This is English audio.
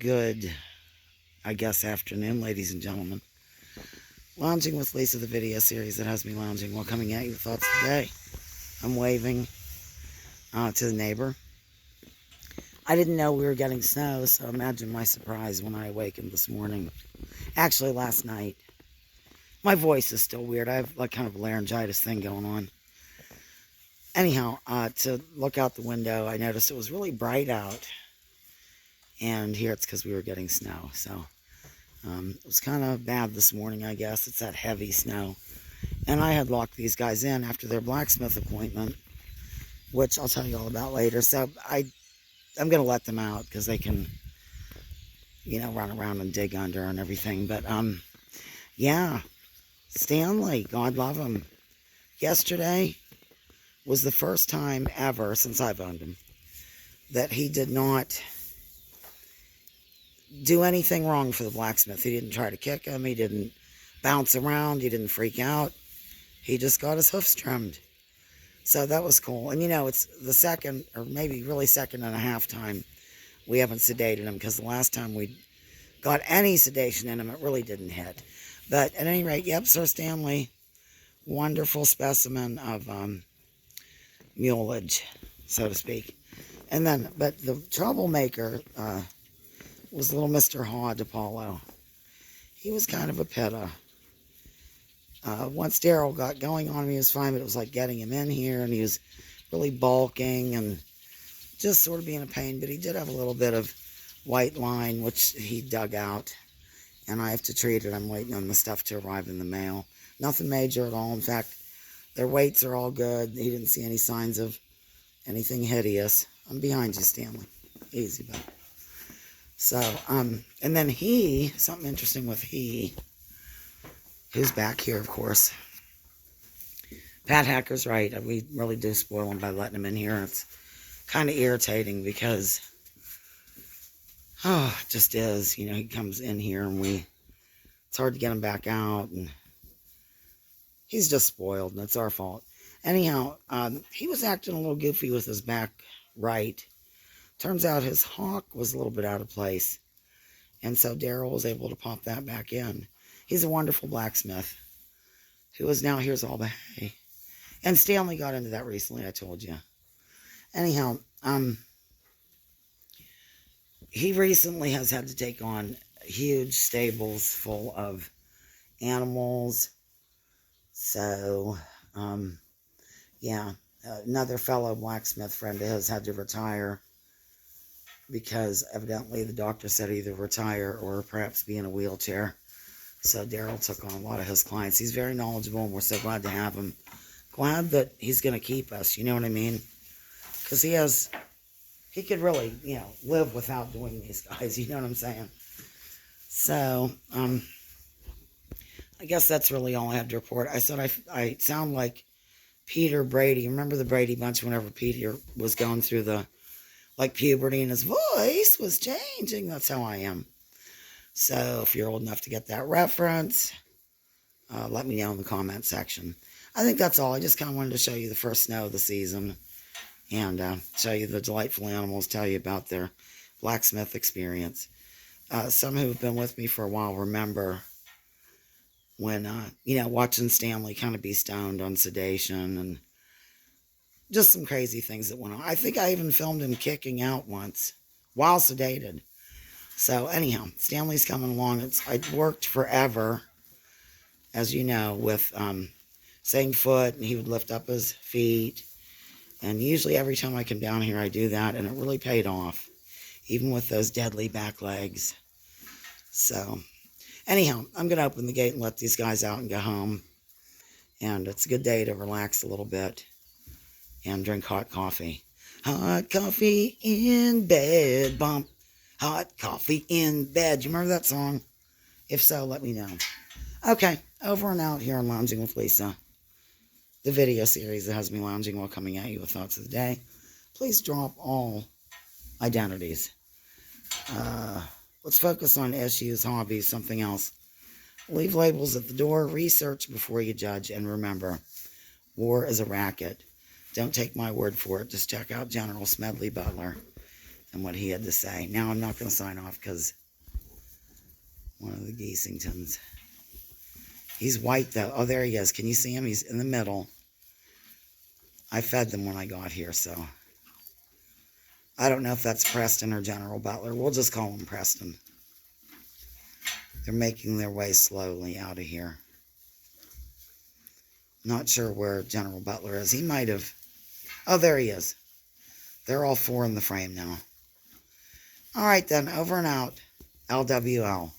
Good, I guess, afternoon, ladies and gentlemen. Lounging with Lisa, the video series that has me lounging while coming at you with thoughts of the day. I'm waving to the neighbor. I didn't know we were getting snow, so imagine my surprise when I awakened this morning. Actually, last night. My voice is still weird. I have like kind of a laryngitis thing going on. Anyhow, to look out the window, I noticed it was really bright out. And here it's because we were getting snow. So it was kind of bad this morning, I guess. It's that heavy snow. And I had locked these guys in after their blacksmith appointment, which I'll tell you all about later. So I'm going to let them out because they can, run around and dig under and everything. But yeah, Stanley, God love him. Yesterday was the first time ever since I've owned him that he did not do anything wrong for the blacksmith. He didn't try to kick him. He didn't bounce around. He didn't freak out. He just got his hoofs trimmed. So that was cool. And it's the second, or maybe really second and a half time we haven't sedated him, because the last time we got any sedation in him, it really didn't hit. But at any rate, yep, Sir Stanley, wonderful specimen of mulage, so to speak. And then, but the troublemaker was little Mr. Haw DePaulo. He was kind of a pitta. Once Daryl got going on him, he was fine, but it was like getting him in here, and he was really bulking and just sort of being a pain. But he did have a little bit of white line, which he dug out, and I have to treat it. I'm waiting on the stuff to arrive in the mail. Nothing major at all. In fact, their weights are all good. He didn't see any signs of anything hideous. I'm behind you, Stanley. Easy, bud. So, and then something interesting with who's back here, of course. Pat Hacker's right. We really do spoil him by letting him in here. It's kind of irritating because, it just is. He comes in here and it's hard to get him back out, and he's just spoiled, and it's our fault. Anyhow, he was acting a little goofy with his back right. Turns out his hock was a little bit out of place, and so Daryl was able to pop that back in. He's a wonderful blacksmith who is now here's all the hay. And Stanley got into that recently, I told you. Anyhow, he recently has had to take on huge stables full of animals. So, yeah, another fellow blacksmith friend of his had to retire because evidently the doctor said either retire or perhaps be in a wheelchair. So Daryl took on a lot of his clients. He's very knowledgeable, and we're so glad to have him. Glad that he's going to keep us, you know what I mean? Because he could really, live without doing these guys, you know what I'm saying? So, I guess that's really all I have to report. I said I sound like Peter Brady. Remember the Brady Bunch whenever Peter was going through the puberty and his voice was changing? That's how I am. So if you're old enough to get that reference, let me know in the comment section. I think that's all. I just kind of wanted to show you the first snow of the season and show you the delightful animals, tell you about their blacksmith experience. Some who have been with me for a while remember when, watching Stanley kind of be stoned on sedation and just some crazy things that went on. I think I even filmed him kicking out once while sedated. So anyhow, Stanley's coming along. I worked forever, as you know, with saying foot, and he would lift up his feet. And usually every time I come down here, I do that, and it really paid off, even with those deadly back legs. So anyhow, I'm going to open the gate and let these guys out and go home. And it's a good day to relax a little bit and drink hot coffee. Hot coffee in bed, bump. Hot coffee in bed. Do you remember that song? If so, let me know. Okay, over and out here on Lounging with Lisa, the video series that has me lounging while coming at you with thoughts of the day. Please drop all identities. Let's focus on issues, hobbies, something else. Leave labels at the door. Research before you judge. And remember, war is a racket. Don't take my word for it. Just check out General Smedley Butler. and what he had to say. Now I'm not going to sign off because one of the Geesingtons. He's white though. Oh, there he is. Can you see him? He's in the middle. I fed them when I got here, so I don't know if that's Preston or General Butler. We'll just call him Preston. They're making their way slowly out of here. Not sure where General Butler is. He might have... Oh, there he is. They're all four in the frame now. All right, then. Over and out. LWL.